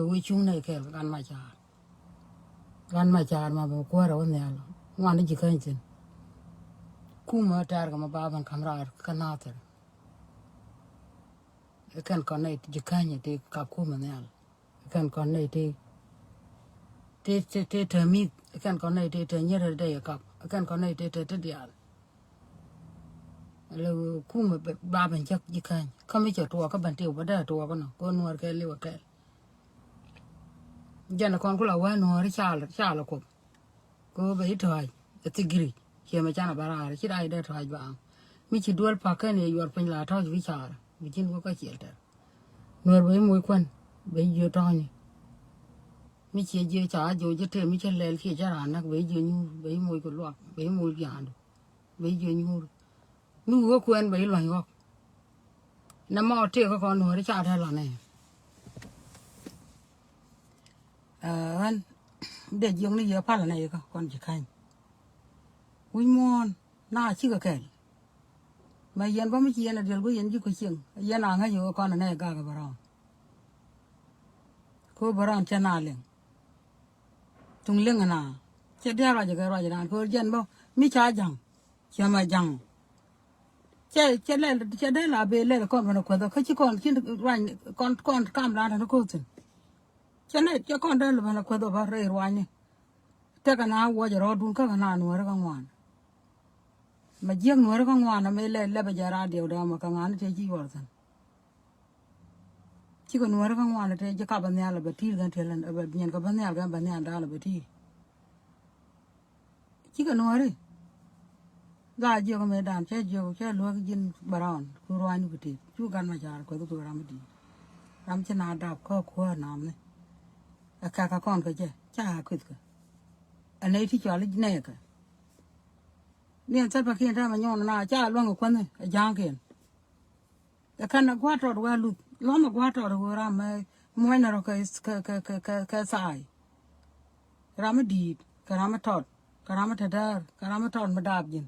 we chung này kẹo gan mà chả mà bố qua rồi nè lo ngoan đi chỉ cái gì kuma tar ga ma baban kamrar kanater kan kon này chỉ cái gì thì cả kuma nè kan kon này thì mi kan kon này thì nhớ rồi đây cả kan kon này thì dia lo kuma baban chắc chỉ cái không biết chỗ các bạn tiêu vào đây chỗ cái nào con nuôi cái liu cái giờ nó con cũng là quen nuôi cha là cô bây thôi cái gửi khi mà cha nó bảo là chỉ đây đây thôi bạn mình chỉ đuổi phải cái này vừa phải là thôi vì sao vì chính có cái chuyện đó nuôi với mối quan bây giờ thôi mình chỉ giờ cha giờ chỉ thêm mình chỉ lấy khi cha ăn với giờ như với mối cái loạt với mối giàn với giờ như có quen với loài ngọc nằm ở trên cái con nuôi cha thay là này anh để dùng này giờ phát là này con chỉ khai quý môn na chỉ có cái mà yên có mấy chuyện là điều có yên chỉ có chuyện yên nào ngay giờ con này cả bảo cô bảo chân nào liền tung liền à na chết đi rồi cái nào cô yên bao mi cha chẳng cha mà chẳng chết đây là về đây là con nó quên rồi cái chỉ con khi con cam lá nó cố tình cho nên cho con đây là quên rồi vào rồi này thế cái nào qua giờ đun cái nào nuôi cái ngoan mà riêng nuôi cái ngoan là mấy lấy bây giờ ra điều đó mà cái ngoan thì chỉ vào thôi chỉ có nuôi cái ngoan là thì chỉ cả bên nhà là bị thiệt gần thiệt là bên nhà cái bên nhà đó là bị thiệt chỉ có nuôi đấy ra giờ cái mấy đàn chơi giờ chơi nuôi cái gì baran cứ rồi như vậy chú gan mà giờ có tôi làm gì làm cho nào đạp có khóa nằm này cả con cái chứ chả quyết cái anh ấy thì cho lấy này cái nên chắc phải khi ra mà nhon na cha luôn cái này giang kia cái khăn nó quá tròn quá lụt lắm mà quá tròn rồi ra mà mỗi nào cái sai ra mà đi cái ra mà thọt cái ra mà thật đar cái ra mà thọt mà đạp gì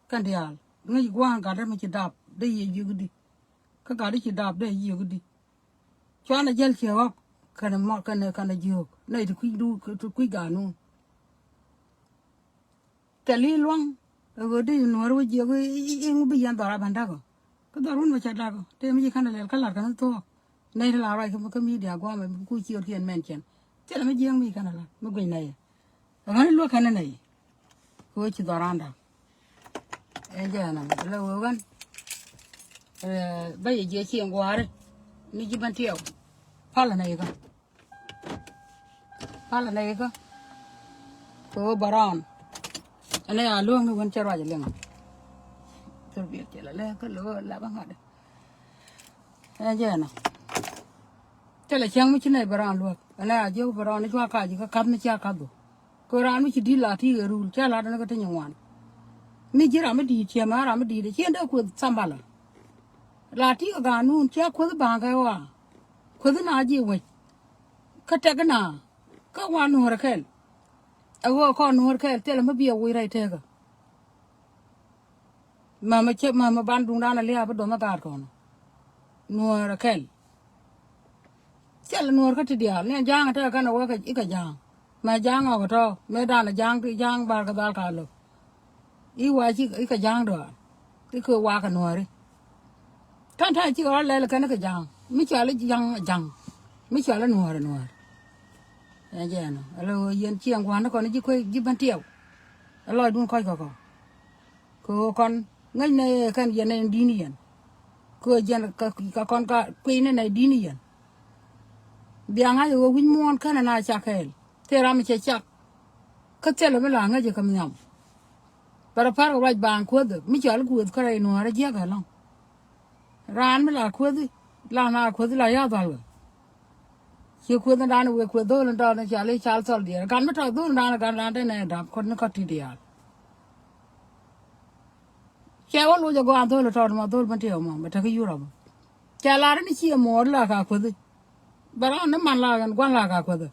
cái đi al ngay quang cái đó mà chỉ đạp đây gì đi cái đó chỉ đạp đây gì đi cho nó dễ chịu cái này mọt cái này dừa này thì quý gà luôn cái lý luôn rồi đi nói rồi dừa cái em bây giờ đòi bàn đào cái đòi luôn mà chặt đào thế mới khăn là cái lạt cái nó to này là rồi cái mi đi qua mà cúi chiều thiên men chen thế là mới giang mi cái là mới quỳ này rồi luôn cái này cô chỉ đòi ăn đào em giờ này lâu rồi bây giờ chiều qua đấy ni chỉ bán tiêu phát là này cơ cô baran anh ấy luôn nó vẫn chơi rồi liền tôi biết chỉ là lên cái lúa là bằng hạt đấy anh giờ nào thế là chẳng mấy chuyện này baran luôn anh ấy giờ baran nó cho cái gì cái cắt nó chia cắt đồ cô ra nó chỉ đi là thì cái rule chia là nó cái thế nhau anh mi chỉ làm cái gì chia mà làm cái gì để chia đâu có sambal là thì cái gà nuông chia có cái bảng cái hoa có cái nào gì vậy cái cái nào cái hoa nuông cái con nuôi cái thế là mới biểu quay lại thế cơ mà chết mà ban đúng ra là lia bắt đầu mà tạt con nuôi cái chết là nuôi cái gì đó nên giang thế cái nào cái giang mà giang ở cái đó mấy đàn là giang ba cái đàn cả luôn ý qua chỉ cái giang đó cái cơ qua cái nuôi đi thằng thằng chỉ có lấy là cái giang mấy chỗ là giang mấy chỗ là nuôi anh chị nó alo yên chiang quá nó còn nó chỉ quay chỉ bán tiêu alo đun coi cô con ngay này cái gì này đi niên cô dân cái con cái quay này đi niên biang ai rồi win mon cái này chắc hết thế ra mình chắc cái thế là mới là ngay chỉ cầm nhầm para cái right bang cô được mấy chỗ là cô cái này nó ra giết cái lòng ran mới là cô đi là na cô đi là ya rồi chỉ quên đàn nó quên đôi đàn nó chả lấy chả sầu đi gan mất rồi đôi đàn này đạp con nó cắt đi à chả có lúc cho ăn thôi là tròn mà đôi bên tiêu mà thằng cái yêu rồi chả là nó chỉ mua là cả quên đi bà nó mang là quan là cả quên đi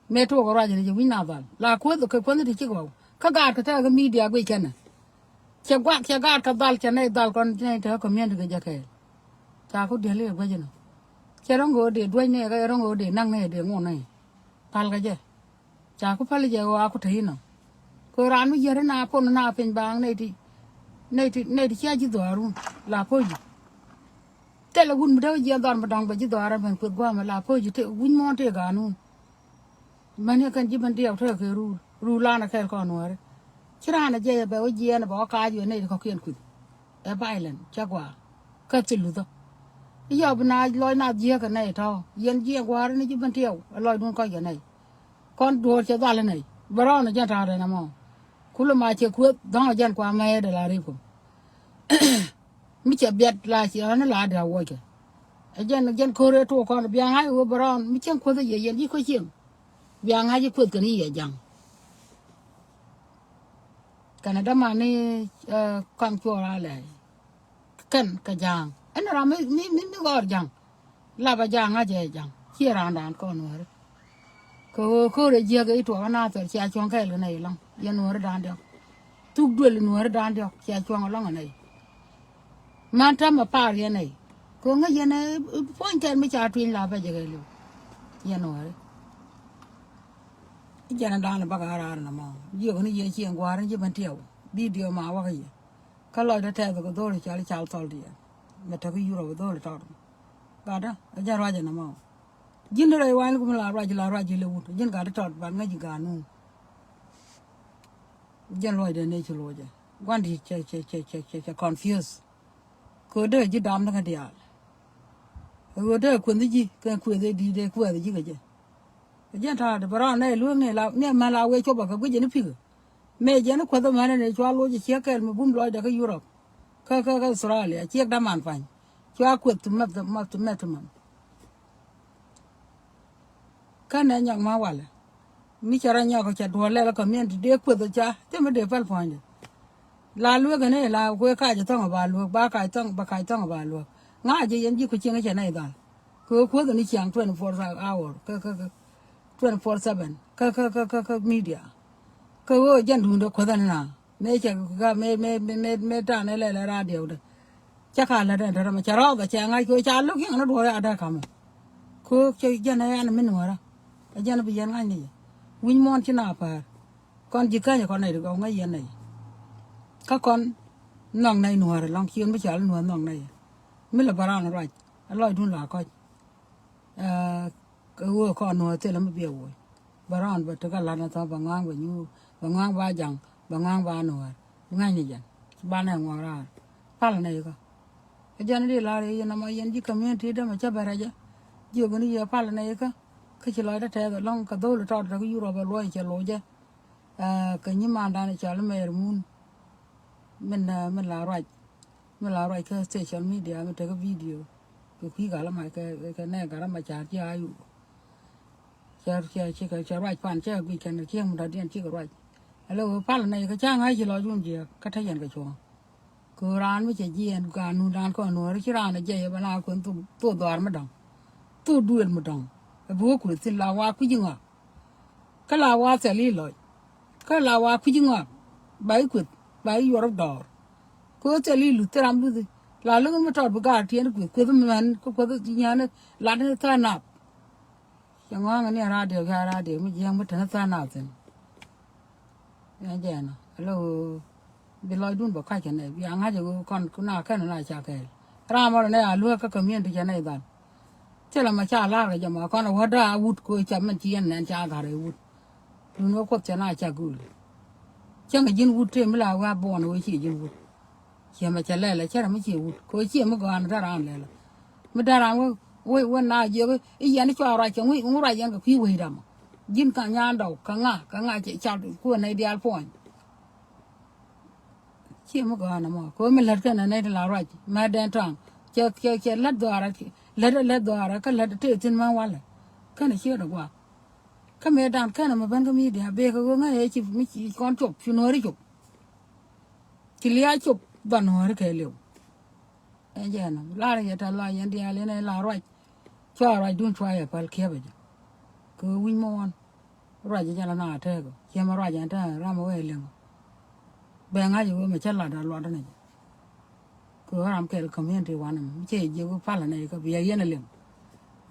mẹ tôi có ra gì thì vinh nào vậy là quên được cái quên thì chỉ có cái gạt cái media quay chân này chả gạt cái dal chân này dal con này theo comment cái gì cái chả có điều gì vậy chứ Cha rong go de doi ne ga rong go de nang ne de ngon ne. Pal ga je. Cha ku pal je wa ku thei no. Ko ran mi je na po na pen bang ne ti cha ji do ru la po ji. Te la gun mi do je don ma dong ba ji do ra ben pu gwa ma la po ji te gun mo te ga nu. Man he kan ji ban de te ke ru la na ke ko no re. Chira na je ba o je na ba ka ju ne ko kien ku. E bailen cha gwa. Ka ti lu do. Giờ bên này lôi nào dưa cái này thôi, yên dưa quá nó chứ bên tiêu, lôi luôn coi cái này, con đùa chơi vào này, bữa đó nó chơi trò này nè mà, cú là mà chơi cướp, đó dân qua mẹ để là đi cùng, mi chơi biệt là chỉ nó là được rồi kì, dân cô rồi tụi con biang hai bữa đó mi chơi cướp cái gì yên gì có chuyện, biang hai chỉ cướp cái này vậy chẳng, cái này đó mà này con chua ra lại, cần cái giang, anh làm mi gọi giang. La ba jang aje jang chi ran dan ko no re ko re je ga ito na to cha chong kai le nei long ye no re dan dio tu du le no re dan dio cha chong long nei man ta ma par ye nei ko nga ye ne pon ken mi cha twin la ba je ga lu ye no re je na dan ba ga ra na ma ye ko ni ye chi ngwa ren je ban tiao video ma wa ga ye ka lo da ta ko do re cha le cha tol dia me ta ko yuro do le ta gada aja raja na mau jin re wan ko la raja le wut jin gada tot ban ngaji ganu jen loy de ne chulo je wan di che confuse ko de ji dam na dia ko de kun ji kan ku de di de ku de ji ga je jen ta de bara ne lu ne la ne ma la we cho ba ka gu je ni pi me je na ko do ma ne cho lo je che ka me bum loy de ka Europe ka Australia che da man fan cho quật tụm mập cái này nhang ma wala mi chara nya ko cha do le la community de quật cha te me de fal point la lu ga ne la ko ka ja tong ba lu ba ka tong ba lu nga je yen ji ko chinga cha nei da ko ni chang 24 hour ka 24/7 ka media ka wo jan du do ko da na me cha ga me ta ne le radio de chắc là đó mà chả rõ cái chả ngay coi chả lúc nó đuổi ở đây cả mà cô chơi dân này anh mình nói cái dân bây giờ ngay này win mon chứ nào phải con chỉ cái con này được không ngay dân này các con nòng này nuôi rồi long chiên mới chả nuôi nòng này mới là bara nó rồi lòi đun là coi cái vừa con nuôi thế là mới biểu rồi bara nó tất cả là nó tao bằng ngang với như bằng ngang ba dòng bằng ngang ba nuôi ngay này dân ba này ngoài ra pa là này cơ jan ri la re na ma yan ji community da ma cha baraja ji go ni ya pala na ka chi la da ta ga long ka do le ta da yu ro ba lo che lo je ka ni ma da ne cha le mer mun men la right ka social media ma ta ga video ko ki ga la ma ka ne ga la ma cha ji ayu cha right pan cha gi kan ki mu da den chi ga right hello pala na ka cha ngai chi lo jun ji ka ta yan ka cho cô ran với chị Diên cả nu ran con nu cái ran này chơi bên nào cũng tu đoàn mà đong tu đuổi mà đong bố của xin là hoa quý dương à cái là hoa sẽ đi rồi cái là hoa quý dương à bảy Europe đỏ cô sẽ đi lụt làm gì là lúc mà trọt bữa cả thiên của tôi mình có tôi nhà nó là nó ta nạp chẳng ngon cái này ra điều mà giang mới thành ta nạp thế này vậy nè hello bị lôi đun bỏ khai cái này vì anh hay con nào cái này chả cái ra mà này à lúa các community cái này bạn thế là mà cha la rồi mà con nào đã vụt coi chăm mình chiên nên cha thà rồi vụt đun nó có cái này chả gul chẳng cái gì vụt thêm mới là qua bọn nó chỉ gì vụt chỉ mà chả lẽ là chả mới chỉ vụt coi chỉ mà còn ra làm lẽ là mà ra làm ôi nào giờ cái ý anh cho ra chẳng cũng ra chẳng cái phi quỷ đam dính cả nhà đầu cả ngã chỉ chào của này đi alphon chỉ một cái nào mà coi mình lật cái này là right mà đen trắng chơi lật đồ ara cái lật thế trên mang vào cái này chưa được qua cái mẹ đàn cái này mà bên cái mi đi bé cái ngay chỉ con chụp chú nói chụp chỉ lia chụp đoàn nói cái liều anh giờ nó la rồi ta la anh đi lên này là right cho right don't try a pal kia bây giờ cứ win mon right cho là nào thế cơ chỉ mà right ta ra mà về liền bé ngay giờ mà chết là đã loạn này cứ làm cái community one mà chế giờ pal này cái bây giờ này liền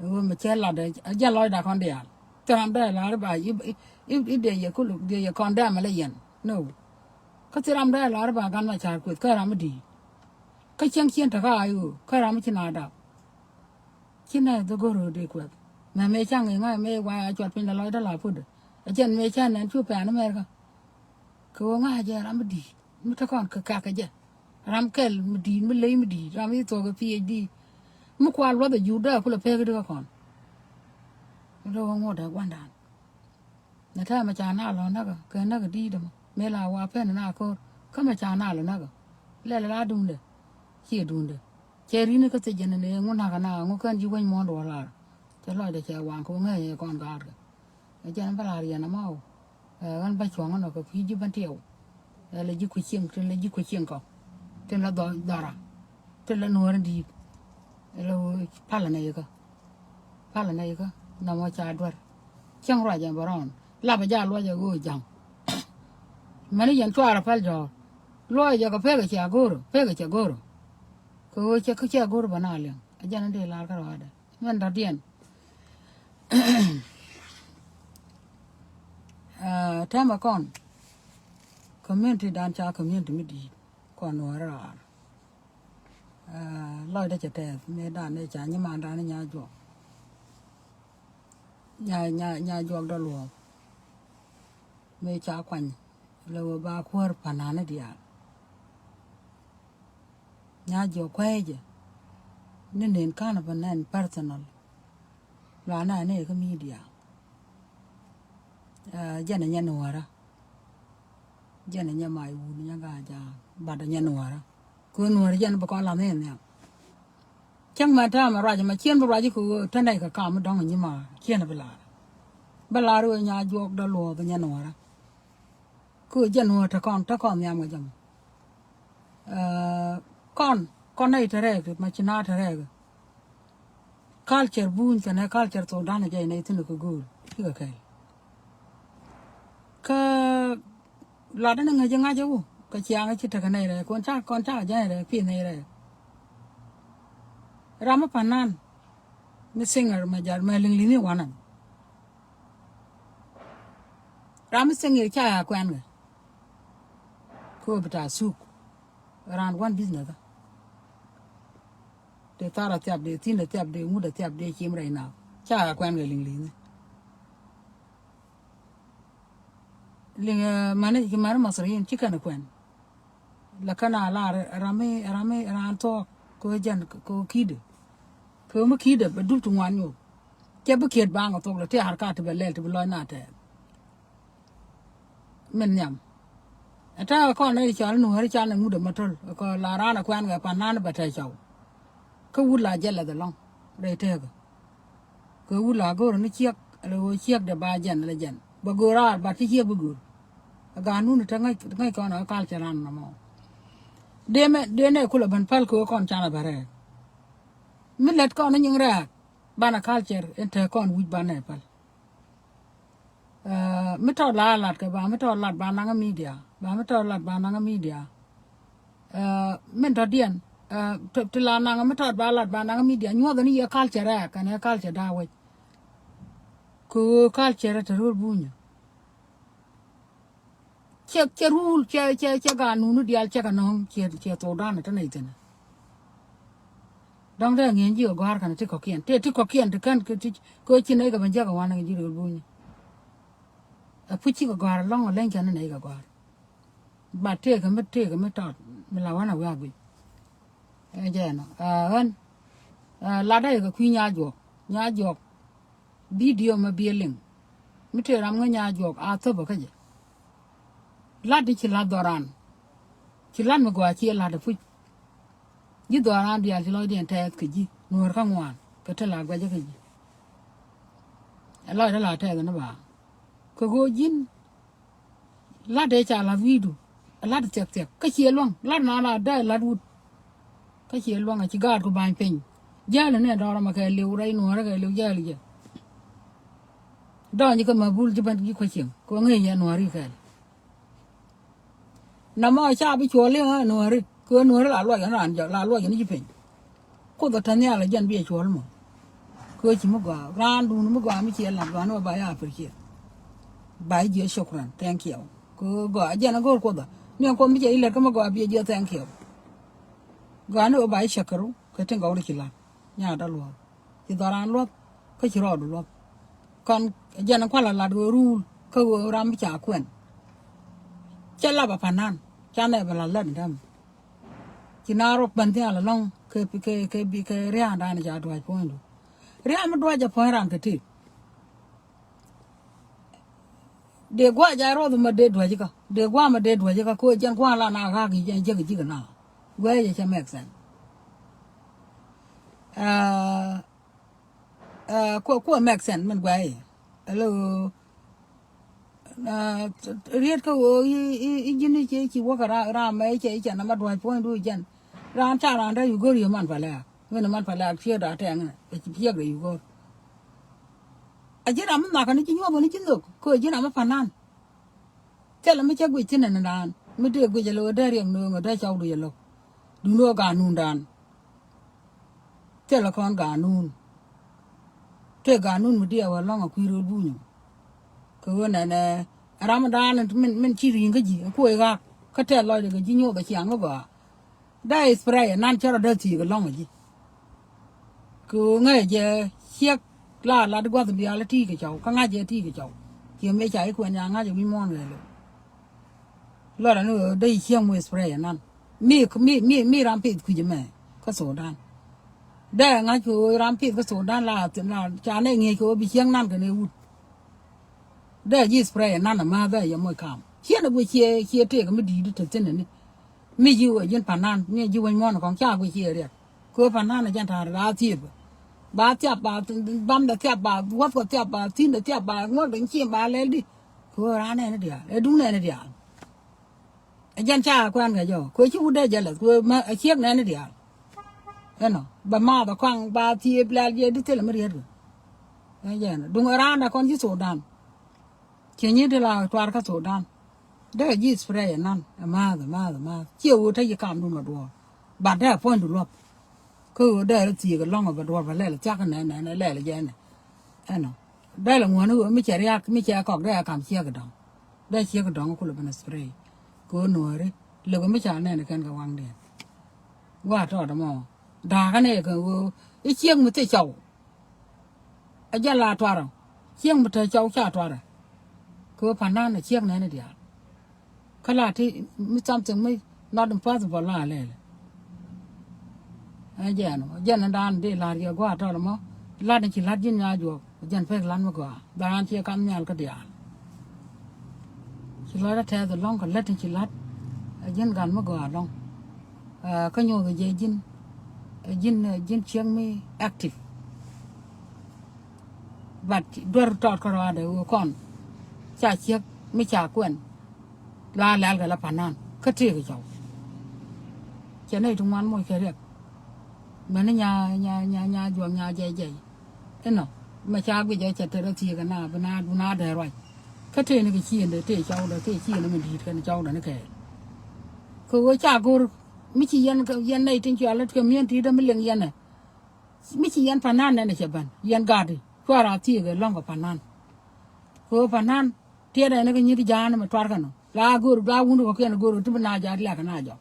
mà chết là để giờ lôi đã con đẻ cho làm đây là bà ít để giờ cứ lúc để giờ con đẻ mà lấy yên no có thể làm đây là bà gan mà chả quyết cái làm đi cái chân chiên thật là ai cái làm chỉ nào đâu chỉ này tôi có rồi đi quyết mà mấy trang người ngay mấy qua chuột pin là lôi đó là phun được chân mấy trang này chụp ảnh nó mấy cái cứ ngay giờ làm đi mới cho con cái gì làm cái đi mới lấy mới đi làm cái tôi cái PhD mới qua lo được juda cũng là phải cái đó con rồi ngồi đó quan đàn người ta mà chán nào nó cái nó cái đi đâu mấy là qua phải nó có mà chán nào nó là đúng đấy chỉ đúng đấy chỉ riêng cái cái chuyện này ngôn hàng nào ngôn cái gì cũng muốn đồ là cho lo để cho hoàng cũng nghe con gà cái chuyện nó là gì nó mau con phải chọn nó cái phi gì bên tiêu là gì cũng chiêng có tên là đỏ tên là nuôi đi là pha là này cơ nằm ở chợ đuổi chẳng ra gì bảo là bây giờ lo giờ go chẳng mà nó vẫn cho ra phải rồi lo giờ cái chợ goro cái chợ goro bana liền ở giờ nó để là cái rồi đấy mình đã điên thế mà con community đàn cha community mới đi còn nói ra lo đã chết thế mấy đàn này chả nhưng mà đàn này nhà ruộng đó luôn mấy cha quanh lâu ba khuất phản ánh đi à nhà ruộng quay chứ nên cái nào bên personal là này cái media giờ này nhà nuôi ra giờ này nhà mai u nhà gà cha bà đã nhà nuôi ra cứ nuôi giờ nó bắt con làm thế này chẳng mà ta mà ra mà chiên ra chứ cứ thế này cả cảm đông như mà chiên là bala rồi nhà ruộng đó lùa với nhà nuôi ra cứ giờ nuôi ta con nhà mà chồng con này thế này mà chỉ na thế này culture buôn cái này culture tôi đang nói này thì nó cứ gùi cái là đó người dân ai chứ cái chiang cái chuyện này này con cha cái này pin này này Rama Panan mi singer mà giờ mà linh linh hoàn anh Rama singer cha quen rồi cô beta suk around one business để ta ra tiệp để tin để tiệp để ngủ để tiệp để chim rồi nào cha quen người linh linh mana gimana masriin chicken quen la kana la rame ran to ko jan ko kide ko ma kide ba du tu wanyo ke ba kiet ba ngo to la te har ka te belel te lo na te men nyam ata ko na cha nu har cha na ngu de matol ko la rana kwan ga pa nan ba te chaw ko wula jela de long re te ko wula go ni chiek de ba jan la jan ba gora ba ti chiek bu gur ga nu ni ta ngai ko na kal charan na mo de ne kula ban pal ko kon chana bare millet ko na nying ra bana culture ente kon wi bana pal mi to la ka ba mi to la ba na media men to dien to la na mi to ba na media nyo da ni ya culture ra ka na culture da we ko culture ta ru bunya che rule che ga nu dial che ga no che to da na ta nei tena dong da ngin ji go har kan ti ko kien de kan ko chi nei ga ban ja ga wan ga ji ru bunya a pu chi go har long len chan nei ga go ba te ga me to me la wana wa bi e je no la da ga ku nya jo video ma bieling mi te ram nga nya jo a to ba ka je la di ci la doran ci lan ma go ci la da fu ji doran di al ci lo di ente ke ji nuor ka ngwan ka te la gwa je ke ji la da la te ga na ba ko go jin la de cha la vidu la de tek ka ci long la na la da la du ka ci long ci gar ko ban pen ja la ne do ma ka le urai nuor ka le ja li je do ni ko ma bul ji ban ji ko ci ko ngai ya nuori ka namo cha bi chua le nuori ko nuori la lo ya ran ja la lo ya ni pen ko da tanya la jan bi chua mo ko chi mo gwa ran du mo gwa mi chi la gwa no ba ya per chi ba je shukran thank you ko gwa ja na gor ko da ni ko mi je ile ko mo gwa bi je thank you gwa no ba shakaru ko tin ga ri chi la nya da lo chi da ran lo ko chi ro do lo kon ja na kwa la do ru ko ram cha kwen cha la ba panan cha ne ba la len dam chi na ro ban te ala long ke bi ke ria da na ja do ai point do ria ma do ja point ran ke ti de gwa ja ro do ma de do ji ka de gwa ma de do ji ka ko jan kwa la na ga gi jan je gi ga na gwa ye cha make sense ko make sense man gwa ye hello riết cái ý chỉ qua cái ra mấy cái nó mà đuổi point đuôi chân ra cha ra đây yugo riêng man phải là người man phải là phía đã thèn cái phía cái yugo à chứ làm mà cái này chỉ nhau bên chính được coi chứ làm mà phản an chứ làm mấy chắc quỷ trên này đàn mấy đứa quỷ giờ lo đây riêng người đây cháu đuổi lo đúng lo cả nôn đàn chứ là con cả nôn chứ cả nôn một đứa vào lòng ở quy rồi bu nhỉ cái này Ramadan mình chỉ riêng cái gì cô ấy cái thế loại cái gì nhiều cái chiang nó bảo đây spray nan cho ra thì cái long gì cứ ngay giờ xiếc là được qua từ bia là thi cái cháu các ngay giờ thi cái cháu thì mấy trái của nhà ngay giờ bị mòn rồi lo là nó đây xiếc mua spray nan mi ram pit cứ gì mà có số đan đây ngay cứ ram pit có số đan là cha này nghe cứ bị xiếc nan cái nàyได้ยี่สเปรย์นั่นน่ะมาได้ยังไม่ข้ามเชี่ยนะกูเชี่ยเตะก็ไม่ดีด้วยถึงนี่ไม่อยู่ยันผ่านนั่นเนี่ยอยู่วันมอนของเจ้ากูเชี่ยเรียกกูผ่านนั่นน่ะยันทาราทีบาเทียบาบัมเดเทียบาวัดก็เทียบาทิ้งเดเทียบางวดเป็นเชี่ยบาเลยดิกูร้านเนี่ยเดียวไอ้ดุ้งเนี่ยเดียวยันชาควันกันอยู่กูชิวได้เจริญกูมาเชี่ยเนี่ยเดียวเห็นเนาะบามาตะควังบาเทียบแล้วยันดิเทลไม่เรียนเลยไอ้ยันดุ้งร้านน่ะคนที่โสดานเช่นนี้เดี๋ยวเราตัวก็สูดดันได้ยี่สเปรย์นั่นมาเชี่ยวถ้าจะกำดูมาดูบาดได้พ่นดูรอบคือได้แล้วจีก็ล่องมาดูไปแล้วจักกันไหนแล้วยันไอ้เนาะได้ละงัวนึกไม่ใช่เรียกไม่ใช่กอกได้กำเชี่ยกระดองได้เชี่ยกระดองก็เลยเป็นสเปรย์กูหน่วยเลยแล้วก็ไม่ใช่แน่ในการกวางเดียว่าทอดมอด่ากันเนี่ยก็ไอ้เชี่ยงมันจะเจ้าไอ้ยันลาตัวเราเชี่ยงมันจะเจ้าชาตัวเราก็ผ่านหน้าในเชียงนั้นเดียวขนาดที่ไม่จำจึงไม่ not impossible ล่ะเลยไอ้เจ้าเนาะยันดานเดลาเรียกว่าทอดมั้งลาดในชิลัดยินยาอยู่ยันเฟกลันมากกว่าดานเชียกันยาลก็เดียวชิลัดแท้จะล่องกันเล็ดในชิลัดยินกันมากกว่าล่องก็โยกยินเชียงไม่ active บัดด้วยตอดกระดาษเดี๋ยวก่อนชาเชียกไม่ชากวนลาแล้วกันละผ่านนั่นก็เที่ยวกับเจ้าจะได้ทุกวันมวยแค่เรียกเหมือนยาจวงยาใจเอ็นเนาะไม่ชากไปใจจะเทระเทียกันหน้าเป็นหน้าเดือดร้อยก็เที่ยวนี่ก็ชี้เดือดเที่ยวเจ้าเดือดเที่ยวชี้นี่มันดีกันเจ้าเดือดนี่แค่คือว่าชากูไม่ชี้ยันในทิ้งเชื่อแล้วก็มีอันที่ได้ไม่เลี้ยงยันเนี่ยไม่ชี้ยันผ่านนั่นเนี่ยเฉยๆยันกาดีกว่าเราที่ก็ล่องกับผ่านนั่นคือผ่านนั่นเที่ยวได้เนี่ยก็ยืดยานมาทวารกันเนาะลากูรู้ว่าแค่กูรู้ที่มันน่าจะเรียกกันน่าจะ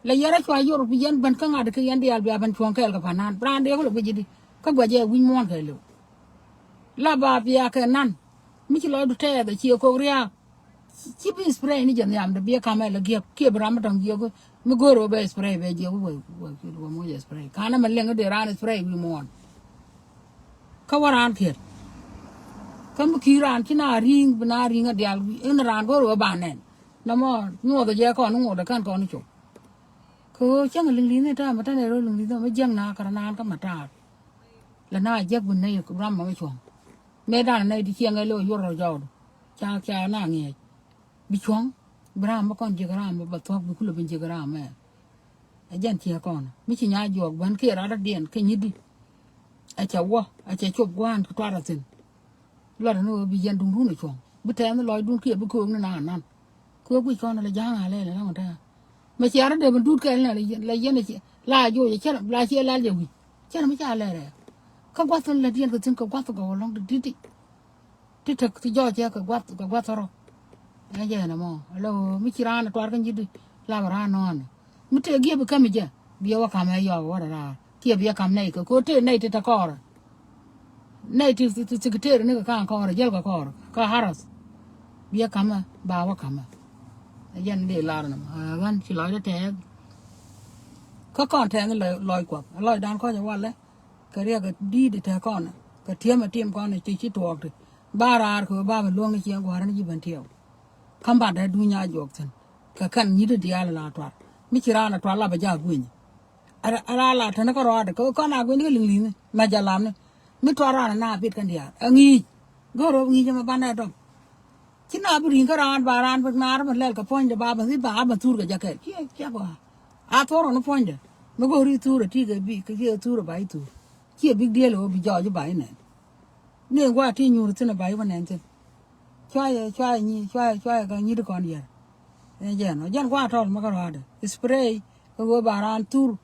แล้วยันช่วยยูโรปียันบันกังอาดคือยันเดียร์เบียบันช่วงแค่กับผ่านนั่นปราณเดียวก็เลยไปยืดก็กว่าจะวิ่งม้วนแค่เลยลาบาเบียแค่นั้นไม่ใช่ลอยดูเท่แต่เชียวโคเรียชิปสเปรย์นี่จะเนี่ยมันเบียคาเมลเกียบบรามาต้องเกี่ยวก็ไม่กูรู้เบสสเปรย์เกี่ยวว่าโมยสเปรย์ข้านั้นมันเลี้ยงก็เดือดร้อนสเปรย์วิ่งม้วนเขาว่าร้านเขียดก็เมื่อกี้ร้านที่น่าริงเป็นน่าริงก็เดียวอินร้านก็รู้ว่าบ้านเนี่ยน้ำมันงัวตัวเจ้าก่อนงัวตัวกันก่อนนี่จบคือเจ้าเงินลิงเนี่ยถ้ามาตั้งแต่เราลิงเนี่ยไม่ยังนาการนานก็มาตราดแล้วน่าแยกบุญในกรำมาไม่ช่วงแม่ด้านในที่เชียงไงเลยยุ่งเราเจ้าจ้าหน้าเงี้ยบิช่วงบรามมาก่อนเจกรามมาบัดทอกบุคุลเป็นเจกรามแม่ไอ้ยันเชียก่อนไม่ใช่ยาหยอกวันเกี่ยรัดเดียนแค่ยิดดิไอ้เจ้าวะไอ้เจ้าชอบกวนก็ตัวละสินแล้วนั่นบิยันดุงรุ่งในช่วงบุแทนมันลอยดุงเกี่ยบุคุงนั่นคือบุช่วงนั่นเลยย่างอะไรเลยนะมันท่าไม่ใช่อะไรเดี๋ยวมันดูดกันเลยยันเลยยันเลยลาโย่จะเช่นลาเชี่ยลาเดี๋ยววิเช่นไม่ใช่อะไรเลย ka gwa ton la dien ko tin ko gwa to go long di ti tak ti jo je ka gwa to ro na je na mo lo mi kirana twar kan jidi la bara non mi te gi be kam je bi wa kam yo wa ra ti bi kam nei ko te nei te ta kor nei ti te ne ka kor je ka haras bi kam ba wa kam yan de la na gan ti lo te ka kon te loi kwa loi dan ko ja wa le ka ria ga di de ta kon ka tiêm con này chỉ tuột rồi ba ra ko ba luông cái chuyện của nó chỉ bận thiểu không bạn đã đuôi nhà dọc thân cả căn như được dia là toát mi chỉ ra là toát là bây giờ quên ara là thằng nó có rồi có con nào quên cái linh linh mà giờ làm này mi toát ra là na biết cái dia nghi goro nghi cho mà ban này đâu chỉ nào bị riêng cái ba ran bắt mà nó lên cái point để ba bằng tur cái jacket kia quá à thôi nó point để nó có ri tur thì cái tur bài tur kia big deal ở bây giờ bài này nên qua thì nhiều thứ nó bài vấn đề choai cái như được con gì này giờ nó dân qua thôi mà cái đó đấy spray cái baran tur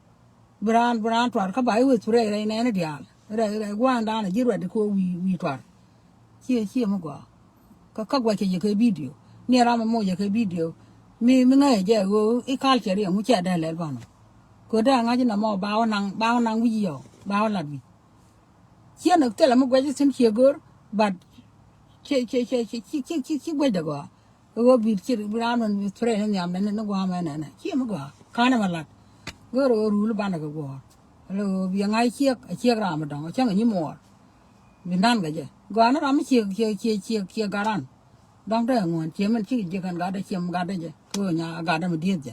brand toar cái bài với spray này nó dial rồi qua đàn này chỉ rồi để cô vi toar chia mà qua các quay cái video nè ra mà mua cái video mình nghe giờ cái culture này cũng chạy đây lại bao nhiêu cái đó ngay trên là mà bao năng video bao là gì chia được thế là một quay trên chia gỡ but che quay được quá cái bị chia brand mình spray nó nhảm nó qua mà này chia mà qua khá là mặt gỡ rồi rule ban được quá rồi bây ngay chia ra mà đóng chẳng như mỏ mình đang cái gì qua nó làm chia garan đóng đây nguồn chia mình chỉ cần gà đây chia gà đây chứ cứ nhà gà đây mình điên chứ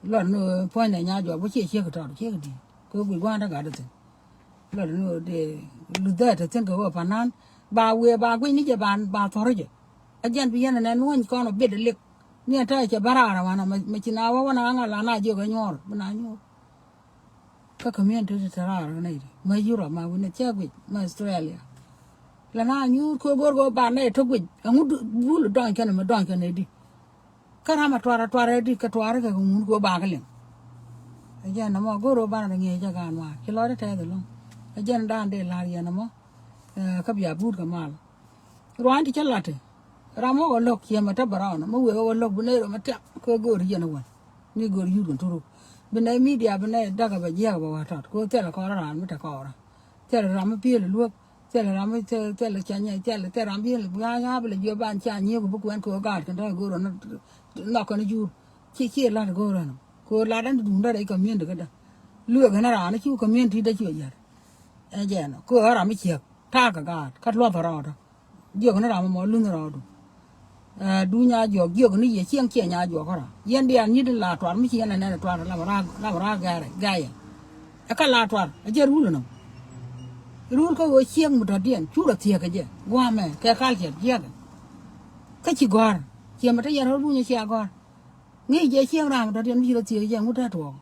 lần nữa point này nhà rồi bố chia cái trò chia cái gì cứ bị qua đó gà đây lần nữa để lúc đó thì chân cái phần nan ba quên ní chứ ba thôi chứ anh em bây giờ này nuôi con nó biết được liệt nha thay cho bà ra mà mà chỉ nào mà nó là na chưa cái nhor mà na nhor các comment thì ra cái này mà Europe mà bên chơi với mà Australia là na nhur có bạn này thôi với ông bul đòn cái này đi cái nào mà toara đi cái toara cái ông có ba cái liền anh em nó mà có bạn là nghe cho gan mà cái lo đấy thay rồi luôn anh em đang để làm gì nó mà các bây giờ bút cái mal rồi thì chắc là thế ramo có lộc kia mà ta bảo nó mới có lộc bên này mà ta có gửi gì nữa ni gửi yêu tuần bên này media bên này đã cái gì bảoว่าthật có thể là có ra mới ta có ra thế là ramo pia luộc thế là ramo thế là chả nhảy thế là thế ramo pia là bây giờ bạn chả nhiều của quán có gạt cái đó gửi nó còn nó chỉ là gửi nó có là đang đúng đấy cái miếng được cái đó luộc cái nó chịu cái miếng thì đã chịu gì anh chị nó có ở ramo chiếc tha cả gạt cắt loa vào đó giờ cái nó làm mà luôn rồi dunia jo gyo ni ye chiang che nya jo kora yen dia ni de la twar mi chi na na twar la ra ga ya aka la twar a je rul no rul ko wo chiang mu da dien chu la tie ka je wa me ka kal che je ka chi gor che ma ta ya ro bu ni chi gor ni je chiang ra da dien mi la tie je mu ta to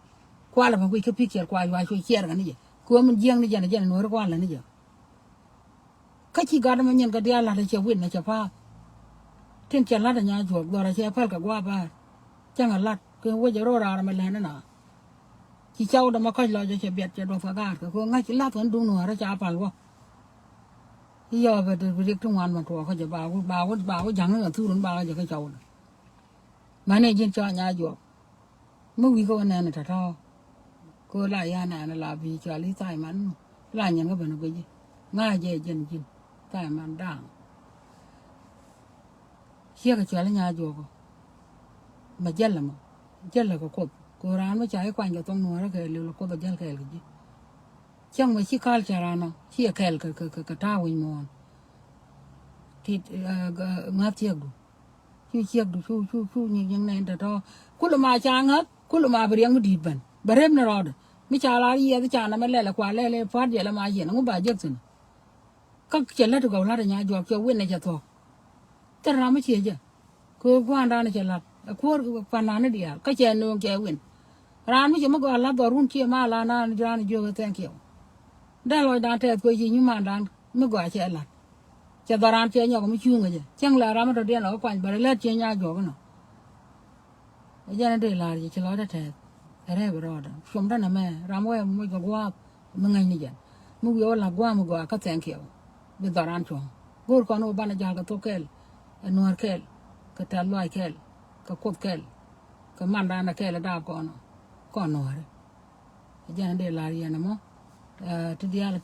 kwa la ba ku ke picture kwa wa chu che ga ni je ko mun jiang ni je no ro kwa la ni je ka chi ga da ma nyen ka dia la che win na che pa thiên chân lát ở nhà chuột rồi là xe phát cả qua ba chẳng là lát cái quay giờ rồi ra mà lên nó chỉ châu đó mà coi lo cho xe biệt cho đồ phá gạt cái cô ngay chỉ lát vẫn đúng nữa đó chả phải luôn bây giờ về từ việc trong hoàn mà thua có giờ bao chẳng là thu đến bao giờ cái châu này mà này trên cho nhà chuột mức vì cô này là thật to cô lại nhà này là vì cho lý tài mắn là những cái vấn đề gì ngay về dân tài mắn đảng kia cái chuyện là nhà chùa mà dân là có cột cô rán mới trái quanh cái tông núi đó cái liều là cột dân cái gì chẳng mà chỉ khai trả nó chỉ cái tao với mòn thì ngáp chiếc đủ chu như này đó cú mà chang hết cú mà beri yang đi bên beri nó rồi mi trả lại gì cái trả nó mới là qua lại phát vậy là mà gì nó cũng bà giật rồi các chuyện là được gọi là nhà chùa cho quên này cho thôiแต่เราไม่เชื่อจ้ะคือว่าร้านนี่จะหลับคือฟันร้านนี่เดียวก็เจนนู่นเจวินร้านไม่ใช่เมื่อก่อนรับตัวรุ่นเชี่ยมาร้านนั้นร้านนี่เยอะแตงเขียวได้ลอยดานแต่ตัวจริงยิ่งมาร้านเมื่อก่อนเชี่ยหลับจะตร้านเชี่ยเนี่ยก็ไม่ชุ่งเลยจ้ะจังเลยร้านมันตัวเดียวเราก็ปั่นไปเลยเชี่ยเนี่ยจบกันเนาะยันได้ลาจะเฉลยได้แท้อะไรแบบนั้นชมได้นะแม่ร้านว่าไม่ก็ว่ามึงไงนี่จ้ะ mu yo la gwa mu gwa ka thank you be daran chon gor ko no bana jal ka to kel nuar kel ka ta loy kel ka kot kel ka manda na kel da ko no nuar jana de la yana mo ti dia la